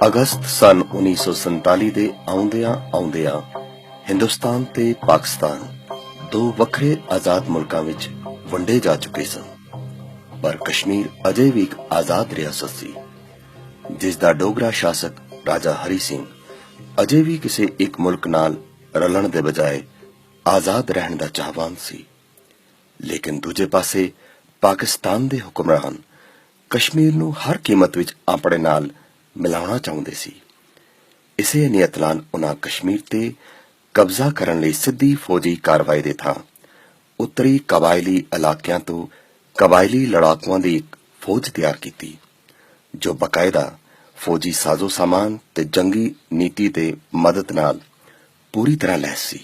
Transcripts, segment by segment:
ਅਗਸਤ ਸਨ 1947 ਦੇ ਆਉਂਦਿਆਂ ਹਿੰਦੁਸਤਾਨ ਤੇ ਪਾਕਿਸਤਾਨ ਦੋ ਵੱਖਰੇ ਆਜ਼ਾਦ ਮੁਲਕਾਂ ਵਿੱਚ ਵੰਡੇ ਜਾ ਚੁੱਕੇ ਸਨ, ਪਰ ਕਸ਼ਮੀਰ ਅਜੇ ਵੀ ਇੱਕ ਆਜ਼ਾਦ ਰਿਆਸਤ ਸੀ, ਜਿਸ ਦਾ ਡੋਗਰਾ ਸ਼ਾਸਕ ਰਾਜਾ ਹਰੀ ਸਿੰਘ ਅਜੇ ਵੀ ਕਿਸੇ ਇੱਕ ਮੁਲਕ ਨਾਲ ਰਲਣ ਦੇ ਬਜਾਏ ਆਜ਼ਾਦ ਰਹਿਣ ਦਾ ਚਾਹਵਾਨ ਸੀ। ਲੇਕਿਨ ਦੂਜੇ ਪਾਸੇ ਪਾਕਿਸਤਾਨ ਦੇ ਹੁਕਮਰਾਨ ਕਸ਼ਮੀਰ ਨੂੰ ਹਰ ਕੀਮਤ ਵਿੱਚ ਆਪਣੇ ਨਾਲ ਮਿਲਾਉਣਾ ਚਾਹੁੰਦੇ ਸੀ। ਇਸੇ ਨੀਅਤ ਨਾਲ ਉਨ੍ਹਾਂ ਕਸ਼ਮੀਰ ਤੇ ਕਬਜ਼ਾ ਕਰਨ ਲਈ ਸਿੱਧੀ ਫੌਜੀ ਕਾਰਵਾਈ ਦੇ ਥਾਂ ਉੱਤਰੀ ਕਬਾਇਲੀ ਇਲਾਕਿਆਂ ਤੋਂ ਕਬਾਇਲੀ ਲੜਾਕੂਆਂ ਦੀ ਇੱਕ ਫੌਜ ਤਿਆਰ ਕੀਤੀ, ਜੋ ਬਕਾਇਦਾ ਫੌਜੀ ਸਾਜ਼ੋ ਸਾਮਾਨ ਤੇ ਜੰਗੀ ਨੀਤੀ ਦੇ ਮਦਦ ਨਾਲ ਪੂਰੀ ਤਰ੍ਹਾਂ ਲੈਸ ਸੀ।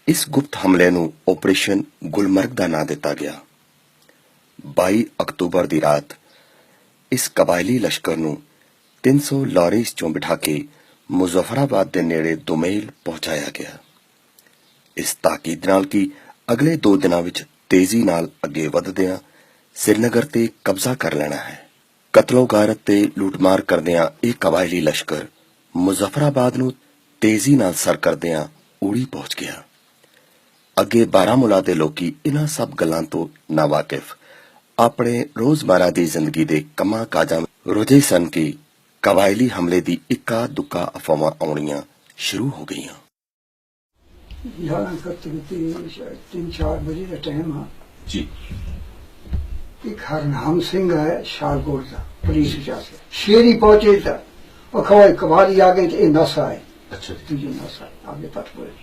ਇਸ ਗੁਪਤ ਹਮਲੇ ਨੂੰ ਆਪਰੇਸ਼ਨ ਗੁਲਮਰਗ ਦਾ ਨਾਂ ਦਿੱਤਾ ਗਿਆ। 22 ਅਕਤੂਬਰ ਦੀ ਰਾਤ ਇਸ ਕਬਾਇਲੀ ਲਸ਼ਕਰ ਨੂੰ 300 ਲਾਰੀਜ਼ ਚੋਂ ਬਿਠਾ ਕੇ ਮੁਜ਼ੱਫਰਾਬਾਦ ਦੇ ਨੇੜੇ ਦੁਮੇਲ ਪਹੁੰਚਾਇਆ ਗਿਆ, ਇਸ ਤਾਕੀਦ ਨਾਲ ਕਿ ਅਗਲੇ 2 ਦਿਨਾਂ ਵਿੱਚ ਤੇਜ਼ੀ ਨਾਲ ਅੱਗੇ ਵਧਦਿਆਂ ਸ੍ਰੀਨਗਰ ਤੇ ਕਬਜ਼ਾ ਕਰ ਲੈਣਾ ਹੈ। ਕਤਲੋ-ਗਾਰਤ ਤੇ ਲੁੱਟਮਾਰ ਕਰਦਿਆਂ ਇਹ ਕਬਾਇਲੀ ਲਸ਼ਕਰ ਮੁਜ਼ੱਫਰਾਬਾਦ ਨੂੰ ਤੇਜ਼ੀ ਨਾਲ ਸਰ ਕਰਦਿਆਂ ਊੜੀ ਪਹੁੰਚ ਗਿਆ। ਅੱਗੇ ਬਾਰਾਮੂਲਾ ਦੇ ਲੋਕੀ ਇਹਨਾਂ ਸਭ ਗੱਲਾਂ ਤੋਂ ਨਾਵਾਕਿਫ ਆਪਣੇ ਰੋਜ਼ਮਰਾ ਦੀ ਜ਼ਿੰਦਗੀ ਦੇ ਕੰਮਾਂ ਕਾਜਾਂ ਰੁੱਝੇ ਸਨ ਕਿ ਕਬਾਇਲੀ ਹਮਲੇ ਦੀ ਇੱਕਾ ਦੁੱਕਾ ਅਫਵਾਹਾਂ ਆਉਣੀਆਂ ਸ਼ੁਰੂ ਹੋ ਗਈਆਂ। 3-4 बजे का टाइम है जी। एक हरनाम सिंह है शाहकोट का पुलिस से शेरी पहुंचे था और खवाई कबाली आ गए थे नशा है। अच्छा तुझे नशा आगे पट पड़े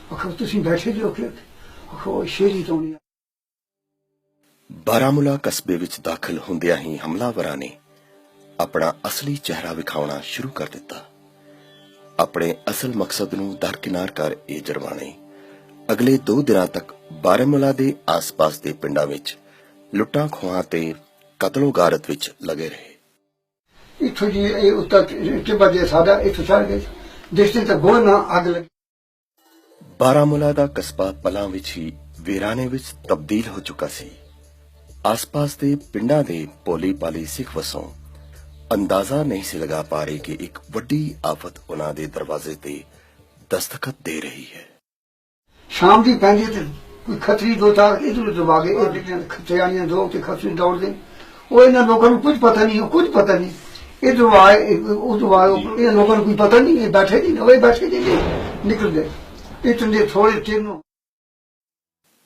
और तुम बैठे जो शेरी तो नहीं। ਬਾਰਾਮੂਲਾ ਕਸਬੇ ਵਿੱਚ ਦਾਖਲ ਹੁੰਦਿਆਂ ਹੀ ਹਮਲਾਵਰਾਂ ਨੇ ਆਪਣਾ ਅਸਲੀ ਚਿਹਰਾ ਵਿਖਾਉਣਾ ਸ਼ੁਰੂ ਕਰ ਦਿੱਤਾ। ਆਪਣੇ ਅਸਲ ਮਕਸਦ ਨੂੰ ਦਰਕਿਨਾਰ ਕਰ ਇਹ ਜਰਵਾਣੇ ਅਗਲੇ 2 ਦਿਨਾਂ ਤੱਕ ਬਾਰਾਮੂਲਾ ਦੇ ਆਸ-ਪਾਸ ਦੇ ਪਿੰਡਾਂ ਵਿੱਚ ਲੁੱਟਾਂ ਖੋਹਾਂ ਤੇ ਕਤਲੋ-ਗਾਰਤ ਵਿੱਚ ਲੱਗੇ ਰਹੇ। ਇੱਥੋਂ ਜੀ ਇਹ ਉੱਤਰ ਟਿੱਬਾ ਦੇ ਸਾਡਾ ਇੱਥੋਂ ਚੜ ਗਏ ਜਿਸ ਦਿਨ ਤੱਕ ਗੋਲ ਨਾ ਅੱਗ ਲੱਗੀ। ਬਾਰਾਮੂਲਾ ਦਾ ਕਸਬਾ ਪਲਾਂ ਵਿੱਚ ਹੀ ਵੀਰਾਨੇ ਵਿੱਚ ਤਬਦੀਲ ਹੋ ਚੁੱਕਾ ਸੀ। ਆਸ-ਪਾਸ ਦੇ ਪਿੰਡਾਂ ਦੇ ਭੋਲੀ-ਭਾਲੀ ਸਿੱਖ ਵਸੋਂ ਅੰਦਾਜ਼ਾ ਨਹੀਂ ਸੀ ਲਗਾ ਪਾ ਰਹੇ ਕਿ ਇੱਕ ਵੱਡੀ ਆਫਤ ਉਹਨਾਂ ਦੇ ਦਰਵਾਜ਼ੇ ਤੇ ਦਸਤਖਤ ਦੇ ਰਹੀ ਹੈ। ਸ਼ਾਮ ਦੀ ਪੈਂਦੀ ਤੇ ਕੋਈ ਖੱਤਰੀ ਦੋ ਤਾਂ ਇਧਰ ਦਬਾ ਗਏ, ਇਹ ਖੱਤਰੀਆਂ ਦੋ ਤੇ ਖੱਤਰੀ ਦੌੜਦੇ। ਉਹ ਇਹਨਾਂ ਲੋਕਾਂ ਨੂੰ ਕੁਝ ਪਤਾ ਨਹੀਂ, ਇਧਰ ਆਏ ਉਧਰ ਆਏ, ਇਹ ਲੋਕਾਂ ਨੂੰ ਕੋਈ ਪਤਾ ਨਹੀਂ, ਇਹ ਬੈਠੇ ਨਹੀਂ ਨਿਕਲ ਗਏ। ਇਤਨੇ ਥੋੜੇ ਚਿਰ ਨੂੰ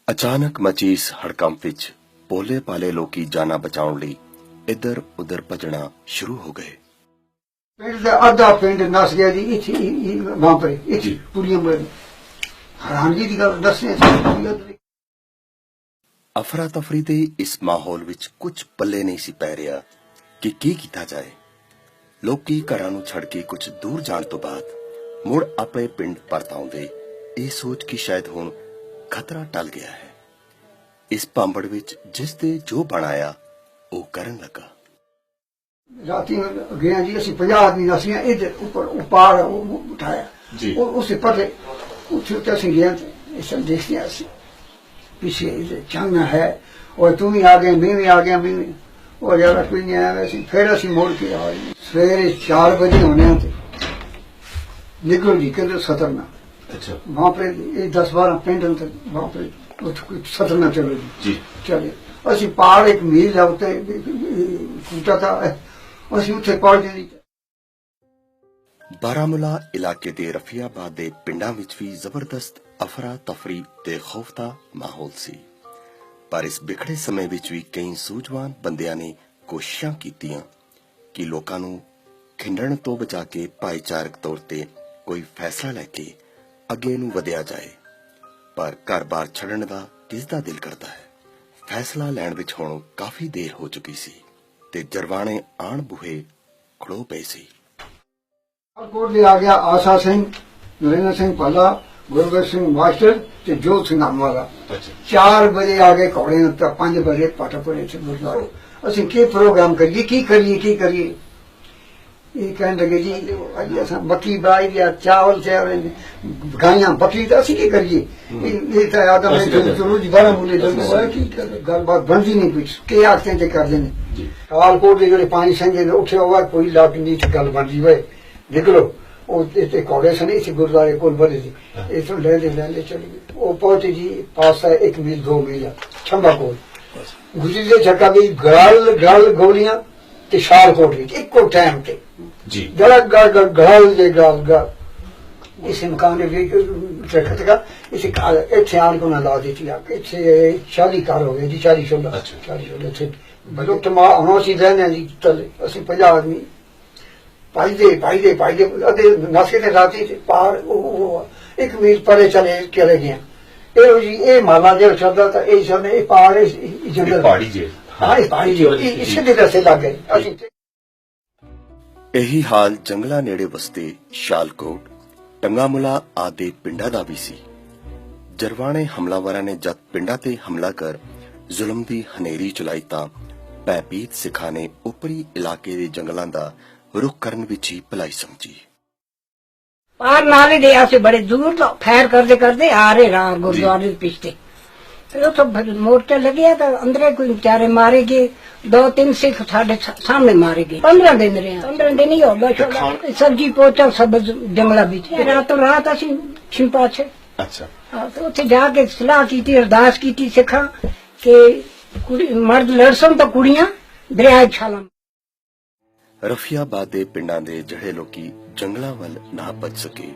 ਅਚਾਨਕ ਮਚੀ ਇਸ ਹੜਕੰਪ ਵਿੱਚ ਭੋਲੇ ਭਾਲੇ ਲੋਕੀ ਜਾਨਾਂ ਬਚਾਉਣ ਲਈ ਇੱਧਰ ਉੱਧਰ ਭੱਜਣਾ ਸ਼ੁਰੂ ਹੋ ਗਏ। ਪਿੰਡ ਦਾ ਅੱਧਾ ਪਿੰਡ ਨਸ ਗਿਆ ਜੀ। ਇੱਥੇ ਵਾਂ ਪਰੇ ਇੱਥੇ ਪੂਰੀਆਂ ਮਰ ਹੈਰਾਨਗੀ ਦੀ ਗੱਲ ਦੱਸੇ। ਅਫਰਾ ਤਫਰੀ ਦੇ ਇਸ ਮਾਹੌਲ ਵਿੱਚ ਕੁਝ ਪੱਲੇ ਨਹੀਂ ਸੀ ਪੈ ਰਿਹਾ ਕਿ ਕੀ ਕੀਤਾ ਜਾਏ। ਲੋਕੀ ਘਰਾਂ ਨੂੰ ਛੱਡ ਕੇ ਕੁਝ ਦੂਰ ਜਾਣ ਤੋਂ ਬਾਅਦ ਮੁੜ ਆਪਣੇ ਪਿੰਡ ਪਰਤ ਆਉਂਦੇ, ਇਹ ਸੋਚ ਕਿ ਸ਼ਾਇਦ ਹੁਣ ਖਤਰਾ ਟਲ ਗਿਆ ਹੈ। ਇਸ ਭਾਂਬੜ ਵਿੱਚ ਜਿਸ ਤੇ ਜੋ ਬਣਾਇਆ ਉਹ ਕਰਨ ਲੱਗਾ। ਰਾਤੀ ਗਿਆ ਜੀ ਅਸੀਂ 50 ਆਦਮੀ ਨਸੀਆਂ ਇੱਧਰ ਉੱਪਰ ਉਪਾੜ ਉਠਾਇਆ ਜੀ। ਉਸੇ ਪਤੇ ਉੱਥੇ ਅਸੀਂ ਗਿਆ ਇਹ ਸਭ ਦੇਖਦੇ ਆ ਅਸੀਂ ਪਿੱਛੇ ਚੰਗ ਹੈ और तुम ही आ गए, मैं भी आ गया, मैं भी और ज्यादा कोई नहीं आया। वैसे फिर असं मुड़ के आए सवेरे 4 बजे होने थे निकलो जी कहते सतरना। अच्छा वहां पे 10-12 पिंड वहां पे सतरना चलो जी चले। असं पहाड़ एक मील है कूटा था असं उत्थे पहुंच गए। ਬਾਰਾਮੂਲਾ ਇਲਾਕੇ ਦੇ ਰਫੀਆਬਾਦ ਦੇ ਪਿੰਡਾਂ ਵਿੱਚ ਵੀ ਜ਼ਬਰਦਸਤ ਅਫਰਾ ਤਫਰੀ ਤੇ ਖੌਫ ਦਾ ਮਾਹੌਲ ਸੀ, ਪਰ ਇਸ ਬਿਖੜੇ ਸਮੇਂ ਵਿੱਚ ਵੀ ਕਈ ਸੂਝਵਾਨ ਬੰਦਿਆਂ ਨੇ ਕੋਸ਼ਿਸ਼ਾਂ ਕੀਤੀਆਂ ਕਿ ਲੋਕਾਂ ਨੂੰ ਖਿੰਡਣ ਤੋਂ ਬਚਾ ਕੇ ਭਾਈਚਾਰਕ ਤੌਰ ਤੇ ਕੋਈ ਫੈਸਲਾ ਲੈ ਕੇ ਅੱਗੇ ਨੂੰ ਵਧਿਆ ਜਾਏ। ਪਰ ਘਰ-ਬਾਰ ਛੱਡਣ ਦਾ ਕਿਸ ਦਾ ਦਿਲ ਕਰਦਾ ਹੈ। ਫੈਸਲਾ ਲੈਣ ਵਿੱਚ ਹੁਣ ਕਾਫੀ ਦੇਰ ਹੋ ਚੁੱਕੀ ਸੀ ਤੇ ਜਰਵਾਣੇ ਆਣ ਬੂਹੇ ਖੜੋ ਪਏ ਸੀ। कोट ले आ गया आशा सिंह, नरेंद्र सिंह पल्ला, गुरबख्श सिंह मास्टर ते जोत सिंह वाला। 4 बजे आ गए घोड़े उत्ते, 5 बजे पाटापुरे थे गुरुद्वारे। असं के प्रोग्राम करिए की करिए ये कहने लगे जी अज अस बकरी बनाई दिया, चावल गाइयां बकरी तो असं की करिए। ये तो आदम चलो जी 12 मूले गलबात बनती नहीं कुछ के आखते कर देने ਕਾਲਕੋਟ ਦੇ ਜਿਹੜੇ ਪੰਜ ਸਿੰਘ ਨੇ ਉੱਥੇ ਹੋਵਾ ਕੋਈ ਲੱਗ ਨਹੀਂ ਸੀ ਗੱਲ ਬਣਦੀ ਵੇ ਨਿਕਲੋ ਉਹ ਇੱਥੇ ਕੋਲੇ ਸਨ ਇਸ ਗੁਰਦੁਆਰੇ ਕੋਲ ਬੜੇ ਸੀ ਇਥੋਂ ਲੈਂਦੇ ਚਲੇ ਗਏ ਉਹ ਪਹੁੰਚੇ ਜੀ ਪਾਸਾ 1 ਮੀਲ 2 ਮੀਲ ਛੰਬਾ ਕੋਲ ਗੁਜਰੀ ਦੇ ਛੱਕਾ ਵੀ ਗਲ ਗੋਲੀਆਂ ਤੇ ਸ਼ਾਲਕੋਟ ਵਿੱਚ ਇੱਕੋ ਟਾਈਮ ਤੇ ਜੀ ਗਲ ਦੇ ਗਲ ਇਸ ਮਕਾਨ ਦੇ ਵਿੱਚ ਦਰਖਤ ਦਾ ਇਸ ਇੱਥੇ ਆਣ ਕੇ ਉਹਨਾਂ ਲਾ ਦਿੱਤੀ ਆ ਇੱਥੇ ਸ਼ਾਦੀ ਕਾਰ ਹੋ ਗਈ ਜੀ 40 ਸ਼ੋਲਾ 40 ਸ਼ੋਲਾ ਇੱਥੇ ਬਲੋ ਤਮਾ ਹੁਣ ਅਸੀਂ ਰਹਿੰਦੇ ਜੀ ਚੱਲੇ ਅਸੀਂ 50 ਆਦਮੀ ਪਾਈਦੇ ਅਦੇ ਨਸੇ ਤੇ ਰਾਤੀ ਪਾਰ ਉਹ 1 ਮੀਲ ਪਰੇ ਚਲੇ ਗਏ ਇਹ ਜੀ ਇਹ ਮਾਲਾ ਜਿਹੜਾ ਚੱਲਦਾ ਤਾਂ ਇਹ ਸਨ ਇਹ ਪਾਰ ਜੰਗਲ ਪਹਾੜੀ ਜੇ ਹਾਂ ਇਹ ਪਹਾੜੀ ਜੀ ਇਸੇ ਦੇ ਰਸੇ ਲੱਗ ਗਏ ਅਸੀਂ ਇਹੀ ਹਾਲ ਜੰਗਲਾਂ ਨੇੜੇ ਵਸਦੇ ਸ਼ਾਲਕੋਟ ਟੰਗਾਮੁਲਾ ਆਦਿ ਪਿੰਡਾਂ ਦਾ ਵੀ ਸੀ। ਜਰਵਾਣੇ ਹਮਲਾਵਰਾਂ ਨੇ ਜਦ ਪਿੰਡਾਂ ਤੇ ਹਮਲਾ ਕਰ ਜ਼ੁਲਮ ਦੀ ਹਨੇਰੀ ਚਲਾਈ ਤਾਂ ਭੈਭੀਤ ਸਿੱਖਾਂ ਨੇ ਉੱਪਰੀ ਇਲਾਕੇ ਦੇ ਜੰਗਲਾਂ ਦਾ ਰੁਖ ਕਰਨ ਵਿੱਚ ਹੀ ਭਲਾਈ ਸਮਝੀ। पार नाले दे से बड़े दूर तो फैर करते आ रहे रहा गुरुद्वारे के पीछे फिर तो मोर्चा लगे तो अंदर कोई बेचारे मारे गए 2-3 सिख साढ़े सामने मारे गए 15 दिन रहे 15 दिन ही हो गया सब्जी पोचा सब जंगला बीच रातों रात असी छिपा छे अच्छा तो उत्थे जाके सलाह की अरदास की सिखा के मर्द लड़सन तो कुड़ियां दरिया छाला। ਰਫੀਆਬਾਦ ਦੇ ਪਿੰਡਾਂ ਦੇ ਜਿਹੜੇ ਲੋਕੀ ਜੰਗਲਾਂ ਵੱਲ ਨਾ ਬਚ ਸਕੇ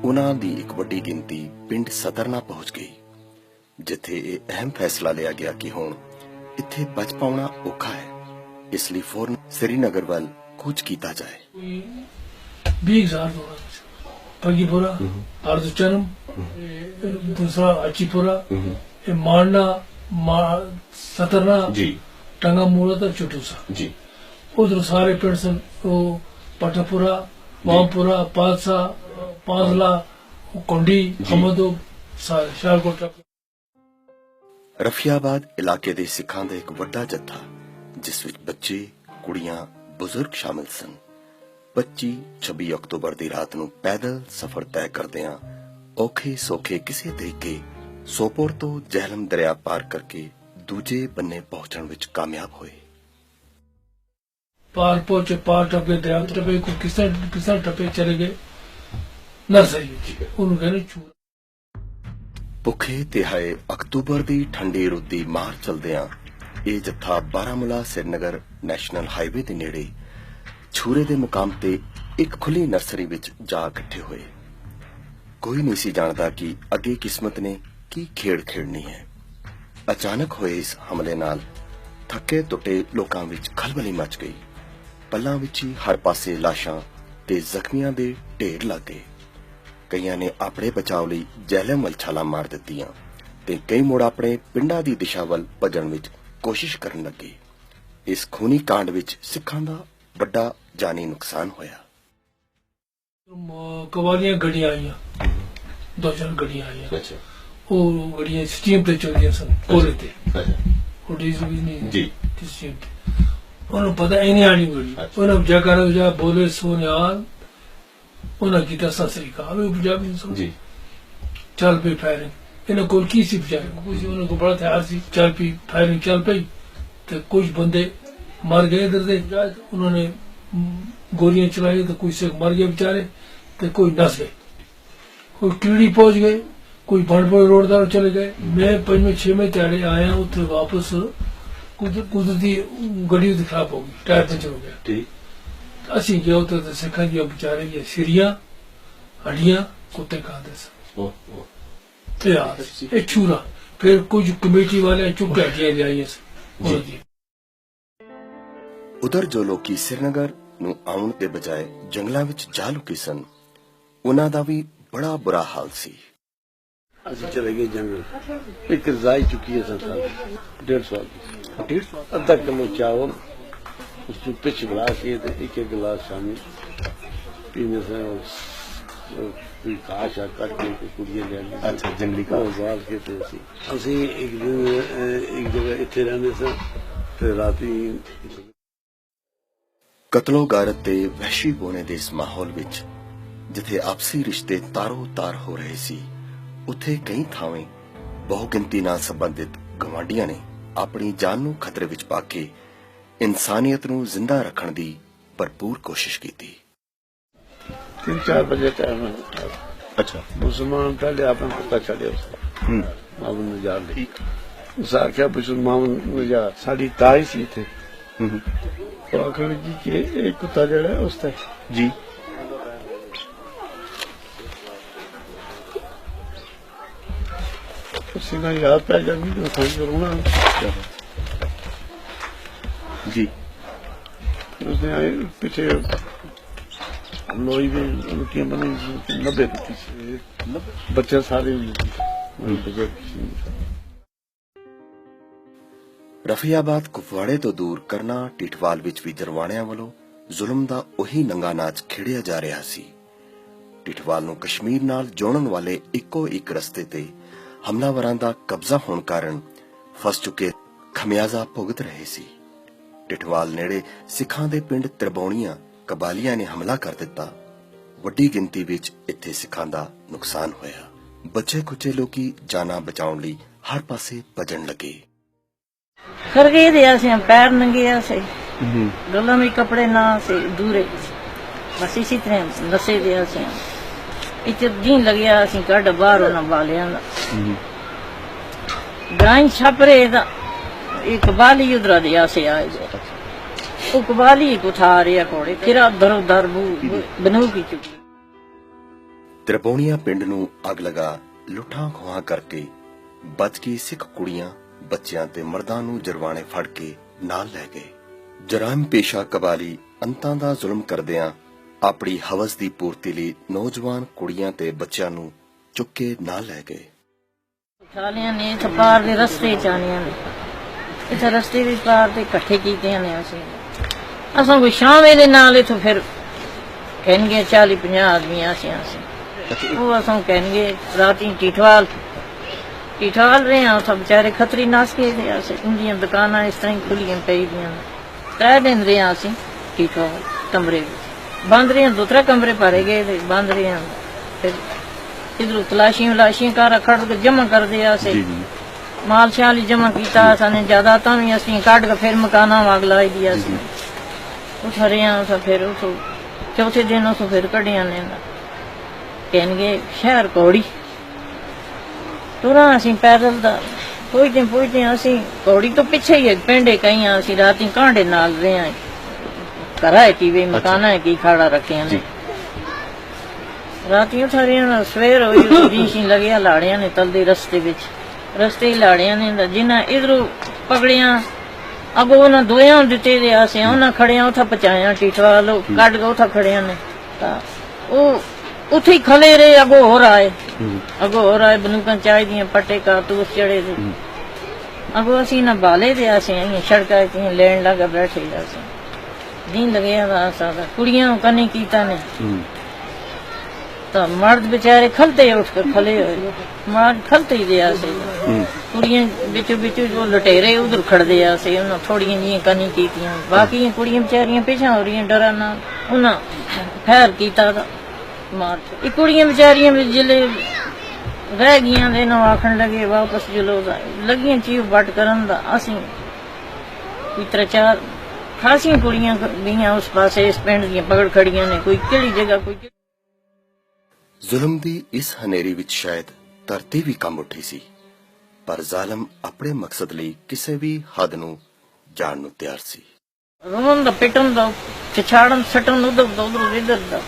ਉਹਨਾਂ ਦੀ ਇੱਕ ਵੱਡੀ ਗਿਣਤੀ ਪਿੰਡ ਸਤਰਨਾ ਪਹੁੰਚ ਗਈ ਜਿੱਥੇ ਇਹ ਅਹਿਮ ਫੈਸਲਾ ਲਿਆ ਗਿਆ ਕਿ ਹੁਣ ਇੱਥੇ ਬਚ ਪਾਉਣਾ ਔਖਾ ਹੈ ਇਸ ਲਈ ਫੌਰਨ श्रीनगर ਵੱਲ ਕੂਚ ਕੀਤਾ ਜਾਏ। 20,000 पगीपुरा अर्धचरम दूसरा अचीपुरा मारना सतरना टंगा मूला था चुटूसा जी उधर सारे पेड़ सन वो पटपुरा वामपुरा पालसा पांसला कोंडी हमदो शालकोट। ਰਫੀਆਬਾਦ ਇਲਾਕੇ ਦੇ ਸਿੱਖਾਂ ਦਾ ਇੱਕ ਵੱਡਾ ਜੱਥਾ ਜਿਸ ਵਿੱਚ ਬੱਚੇ ਕੁੜੀਆਂ ਬਜ਼ੁਰਗ ਸ਼ਾਮਿਲ ਸਨ 25-26 ਅਕਤੂਬਰ ਦੀ ਰਾਤ ਨੂੰ ਪੈਦਲ ਸਫ਼ਰ ਤੈਅ ਕਰਦਿਆਂ ਔਖੇ ਸੌਖੇ ਕਿਸੇ ਤਰੀਕੇ ਸੋਪੋਰ ਤੋਂ ਜਹਿਲਮ ਦਰਿਆ ਪਾਰ ਕਰਕੇ ਦੂਜੇ ਬੰਨੇ ਪਹੁੰਚਣ ਵਿੱਚ ਕਾਮਯਾਬ ਹੋਏ। पार पहुंचे पार टपे दरिया टपे को किसान टपे चले गए न सही उन्होंने ਭੁੱਖੇ ਤਿਹਾਏ ਅਕਤੂਬਰ ਦੀ ਠੰਡੀ ਰੁੱਤ ਦੀ ਮਾਰ ਚਲਦਿਆਂ ਇਹ ਜੱਥਾ ਬਾਰਾਮੂਲਾ श्रीनगर ਨੈਸ਼ਨਲ ਹਾਈਵੇ ਦੇ ਨੇੜੇ ਛੂਰੇ ਦੇ ਮੁਕਾਮ ਤੇ ਇੱਕ ਖੁੱਲੀ ਨਰਸਰੀ ਵਿੱਚ ਜਾ ਇਕੱਠੇ ਹੋਏ। ਕੋਈ ਨਹੀਂ ਸੀ ਜਾਣਦਾ ਕਿ ਅੱਗੇ ਕਿਸਮਤ ਨੇ ਕੀ ਖੇਡ ਖੇਡਣੀ ਹੈ। ਅਚਾਨਕ ਹੋਏ ਇਸ ਹਮਲੇ ਨਾਲ ਥੱਕੇ ਟੁੱਟੇ ਲੋਕਾਂ ਵਿੱਚ ਖਲਬਲੀ ਮਚ ਗਈ। ਪੱਲਾਂ ਵਿੱਚ ਹੀ ਹਰ ਪਾਸੇ ਲਾਸ਼ਾਂ ਤੇ ਜ਼ਖਮੀਆਂ ਦੇ ਢੇਰ ਲੱਗ ਗਏ। ਕਈਆਂ ਨੇ ਆਪਣੇ ਬਚਾਅ ਲਈ ਜਹਿਲਮ ਵੱਲ ਛਾਲਾਂ ਮਾਰ ਦਿੱਤੀਆਂ ਤੇ ਕਈ ਮੁੜ ਆਪਣੇ ਪਿੰਡਾਂ ਦੀ ਦਿਸ਼ਾ ਵੱਲ ਭੱਜਣ ਵਿੱਚ ਕੋਸ਼ਿਸ਼ ਕਰਨ ਲੱਗੇ। ਇਸ ਖੂਨੀ ਕਾਂਡ ਵਿੱਚ ਸਿੱਖਾਂ ਦਾ ਵੱਡਾ ਜਾਨੀ ਨੁਕਸਾਨ ਹੋਇਆ। कवालियां गड्डियां आईयां 2-4 गड्डियां आईयां वो गड्डियां स्टीम पे चलदियां सन कोले ते वो डीजल भी नहीं जी स्टीम पे उन्हें पता ही नहीं आनी गड्डी उन्हें जगह जा बोले सोनियाल उन्हें किया ससरी का पंजाबी जी चल पे फायरिंग इन्हें कोई की सी बेचारे कुछ उन्हें को बड़ा तैयार सी चल पी फायरिंग चल पई तो कुछ बंदे मर गए इधर से उन्होंने गोलियां चलाई तो कोई से मर गए बेचारे तो कोई नस गए कोई कीड़ी पहुंच गए कोई बनपुर रोड दार चले गए। मैं 5वें-6वें त्याड़े आया उत्थे वापस कुदरती गड्डी खराब हो गई टायर पंचर हो गया ठीक असी गए उत्थे तो सिखा दिया बेचारे की सिरिया हड्डियां कुत्ते खाते सन यार छूरा फिर कुछ कमेटी वाले चुप के हड्डियां ले आई। ਉਧਰ ਜੋ ਲੋਕੀ श्रीनगर ਨੂੰ ਆਉਣ ਦੇ ਬਜਾਏ ਜੰਗਲਾਂ ਵਿੱਚ ਜਾ ਲੁਕੇ ਸਨ ਉਹਨਾਂ ਦਾ ਵੀ ਬੜਾ ਬੁਰਾ ਹਾਲ ਸੀ। ਅਸੀਂ ਚਲੇ ਗਏ ਜੰਗਲ ਇੱਕ ਰਜ਼ਾਈ ਚੁੱਕੀ ਹੈ ਸੰਸਾਰ 150 ਅੱਧਾ ਕਿਲੋ ਚਾਵਲ ਉਸ ਨੂੰ ਪਿੱਛ ਬਣਾ ਕੇ ਤੇ ਇੱਕ गिलास शामी पीने से कोई काश कट के कुड़ियां ले आई। अच्छा जंगली का बाल के थे ਅਸੀਂ ਇੱਕ ਦਿਨ ਇੱਕ ਜਗ੍ਹਾ ਇੱਥੇ ਰਹਿੰਦੇ ਸਾਂ ਤੇ ਰਾਤੀ ਕਤਲੋ ਗਾਰਤ ਤੇ ਵਹਿਸ਼ੀ ਹੋਣੇ ਦੇ ਇਸ ਮਾਹੌਲ ਵਿੱਚ ਜਿੱਥੇ ਆਪਸੀ ਰਿਸ਼ਤੇ ਤਾਰੋ ਤਾਰ ਹੋ ਰਹੇ ਸੀ ਉੱਥੇ ਕਈ ਥਾਵੇਂ ਬਹੁ ਗਿਣਤੀ ਨਾਲ ਸੰਬੰਧਿਤ ਗਵਾਂਢੀਆਂ ਨੇ ਆਪਣੀ ਜਾਨ ਨੂੰ ਖਤਰੇ ਵਿੱਚ ਪਾ ਕੇ ਇਨਸਾਨੀਅਤ ਨੂੰ ਜ਼ਿੰਦਾ ਰੱਖਣ ਦੀ ਭਰਪੂਰ ਕੋਸ਼ਿਸ਼ ਕੀਤੀ। 3-4 बजे टाइम है। अच्छा। मुसलमान पहले आपने पता चले उसको मामून नजार ने उस आख्या मामून नजार साड़ी ताई सी थे तो आखिर लगी कि एक कुत्ता जड़ा है उसने जी उसी ना याद पै जाती तो समझ रोना जी। उसने आए पीछे लोई भी उनकी बनी 90 बच्चे सारे ਰਫੀਆਬਾਦ ਕੁਪਵਾੜੇ ਤੋਂ ਦੂਰ ਕਰਨਾ ਟਿਠਵਾਲ ਵਿੱਚ ਵੀ ਜਰਵਾਣਿਆਂ ਵੱਲੋਂ ਜ਼ੁਲਮ ਦਾ ਉਹੀ ਨੰਗਾ ਨਾਚ ਖੇਡਿਆ ਜਾ ਰਿਹਾ ਸੀ। ਟਿਠਵਾਲ ਨੂੰ ਕਸ਼ਮੀਰ ਨਾਲ ਜੋੜਨ ਵਾਲੇ ਇੱਕੋ ਇੱਕ ਰਸਤੇ ਤੇ ਹਮਲਾਵਰਾਂ ਦਾ ਕਬਜ਼ਾ ਹੋਣ ਕਾਰਨ ਫਸ ਚੁੱਕੇ ਖਮਿਆਜ਼ਾ ਭੁਗਤ ਰਹੇ ਸੀ। ਟਿਠਵਾਲ ਨੇੜੇ ਸਿੱਖਾਂ ਦੇ ਪਿੰਡ ਤਰਬੌਣੀਆਂ ਕਬਾਲੀਆਂ ਨੇ ਹਮਲਾ ਕਰ ਦਿੱਤਾ। ਵੱਡੀ ਗਿਣਤੀ ਵਿੱਚ ਇੱਥੇ ਸਿੱਖਾਂ ਦਾ ਨੁਕਸਾਨ ਹੋਇਆ। ਬੱਚੇ ਕੁੱਚੇ ਲੋਕੀ ਜਾਨਾਂ ਬਚਾਉਣ ਲਈ ਹਰ ਪਾਸੇ ਭੱਜਣ ਲੱਗੇ। कर गए थे ऐसे पैर नंगे ऐसे गलों में कपड़े ना से दूरे बस इसी तरह नशे दे ऐसे इच दिन लग गया असि कड बाहर ना बालियां ग्रां छपरे दा एक बाली उधर दे ऐसे आए वो कबाली को उठा रहे कोड़े फिर दरो दर बनू की चुकी। ਤਰਬੌਣੀਆਂ ਪਿੰਡ ਨੂੰ ਅੱਗ ਲਗਾ ਲੁੱਟਾਂ ਖੋਹਾਂ ਕਰਕੇ ਬਚ ਗਈ ਸਿੱਖ ਕੁੜੀਆਂ ਬੱਚਿਆਂ ਤੇ ਮਰਦਾਂ ਨੂੰ ਜਰਵਾਣੇ ਫੜ ਕੇ ਨਾਲ ਲੈ ਗਏ। ਜਰਾਇਮ ਪੇਸ਼ਾ ਕਬਾਲੀ ਅੰਤਾਂ ਦਾ ਜ਼ੁਲਮ ਕਰਦਿਆਂ ਆਪਣੀ ਹਵਸ ਦੀ ਪੂਰਤੀ ਲਈ ਨੌਜਵਾਨ ਕੁੜੀਆਂ ਤੇ ਬੱਚਿਆਂ ਨੂੰ ਚੁੱਕ ਕੇ ਨਾਲ ਲੈ ਗਏ। ਸਾਲਿਆਂ ਨੇ ਇੱਥੇ ਪਾਰ ਦੇ ਰਸਤੇ ਚਾਣੀਆਂ ਨੇ ਇੱਥੇ ਰਸਤੇ ਦੇ ਪਾਰ ਤੇ ਇਕੱਠੇ ਕੀਤੇ ਨੇ ਅਸਾਂ ਕੋਈ ਸ਼ਾਮ ਵੇਲੇ ਨਾਲ ਇੱਥੋਂ ਫਿਰ ਕਹਿਣਗੇ 40-50 ਆਦਮੀ ਅਸੀਂ ਉਹ ਅਸਾਂ ਕਹਿਣਗੇ ਰਾਤੀ ਟਿਠਵਾਲ रहे हैं सब बेचारे खतरी नास के थे उनकी दुकान इस तरह खुलियां पई दियां 3 दिन रहे असी टिठवाल कमरे बंद रहे 2-3 कमरे भरे गए थे बंद रहे फिर इधरों तलाशियां कर खड़ के जमा कर दिया माल शाल जमा किया साने जायदादां भी असीं कढ के फिर मकाना वाग लाई दिया उठ रहे फिर उस चौथे दिन उस फिर कढ़िया ने कहणगे शहर कौड़ी तुरा असी पैदल दा पुजदे असी घोड़ी तो पिछे ही पिंड कई असी राती कांडे नाल रहे हैं घरा की वे मकाना की खाड़ा रखे ने राती उठा रहे सवेर हुई लगे लाड़िया ने तलदे रस्ते लाड़िया ने जिन्हें इधरों पकड़िया अगो उन्हें दोया दिते उन्हें खड़िया उथा पचाया टिठवाल कट के उथा खड़िया ने उथे खले रहे अगो हो रहा है बंदूकां चाह दियां पट्टे कारतूस चढ़े थे अगो असी ना बाले दे सड़का लेन लगा बैठे दिन लगे कुड़ियां कन्नी कीता ने तो मर्द बेचारे खलते उठ कर खले मर्द खलते ही दिया कुड़ियां बिचो बिचो जो लुटेरे उधर खड़दे उन्हें थोड़ियां जी कन्नी कीतियां बाकी कुड़ियां बेचारियां पिछा हो रही डरा ना उन्हें फैर कीता मार कुड़ियां बेचारियां जिले रह गईयां ने आखन लगे वापस जलो लगियां चीव बट करन दा असीं कोई 3-4 खासियां कुड़ियां गईयां उस पासे इस पिंड दी पकड़ खड़ियां ने कोई किहड़ी जगह कोई ਜ਼ੁਲਮ ਦੀ ਇਸ ਹਨੇਰੀ ਵਿੱਚ ਸ਼ਾਇਦ ਧਰਤੀ ਵੀ ਕੰਬ ਉੱਠੀ ਸੀ ਪਰ ਜ਼ਾਲਮ ਆਪਣੇ ਮਕਸਦ ਲਈ ਕਿਸੇ ਵੀ ਹੱਦ ਨੂੰ ਜਾਣ ਨੂੰ ਤਿਆਰ ਸੀ। ਰੋਣ ਦਾ ਪਿੱਟਣ ਦਾ ਛਾੜਨ ਸੱਟਣ ਉਧਰ ਇਧਰ ਦਾ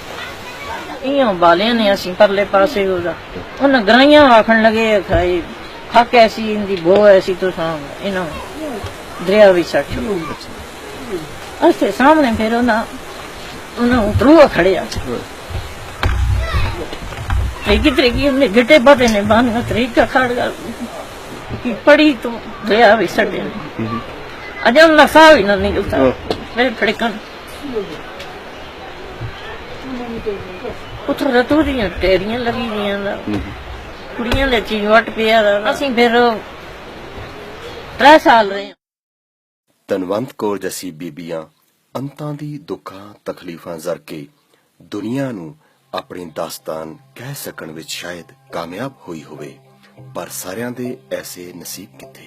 इं बालिया ने असी परले पासे उन्हें ग्राइया आखन लगे खाई खक ऐसी इनकी बो ऐसी तो इन्हों दरिया भी सट अस्ते सामने फिर उन्हें खड़िया तरीकी उन्हें गिटे पते ने बांध तरीका खड़ पड़ी तो दरिया भी सटे अज उन्हें साह भी ना निकलता फिर खड़कन उथों रतू दियां टेरियां लगी दियां कुड़ियां दे चीज वट पिया असीं फिर 3 साल रहे। ਧਨਵੰਤ ਕੌਰ ਜੈਸੀ ਬੀਬੀਆਂ ਅੰਤਾਂ ਦੀ ਦੁੱਖਾਂ ਤਕਲੀਫਾਂ ਜ਼ਰ ਕੇ ਦੁਨੀਆ ਨੂੰ ਆਪਣੀ ਦਾਸਤਾਨ ਕਹਿ ਸਕਣ ਵਿੱਚ ਸ਼ਾਇਦ ਕਾਮਯਾਬ ਹੋਈ ਹੋਵੇ ਪਰ ਸਾਰਿਆਂ ਦੇ ਐਸੇ ਨਸੀਬ ਕਿੱਥੇ।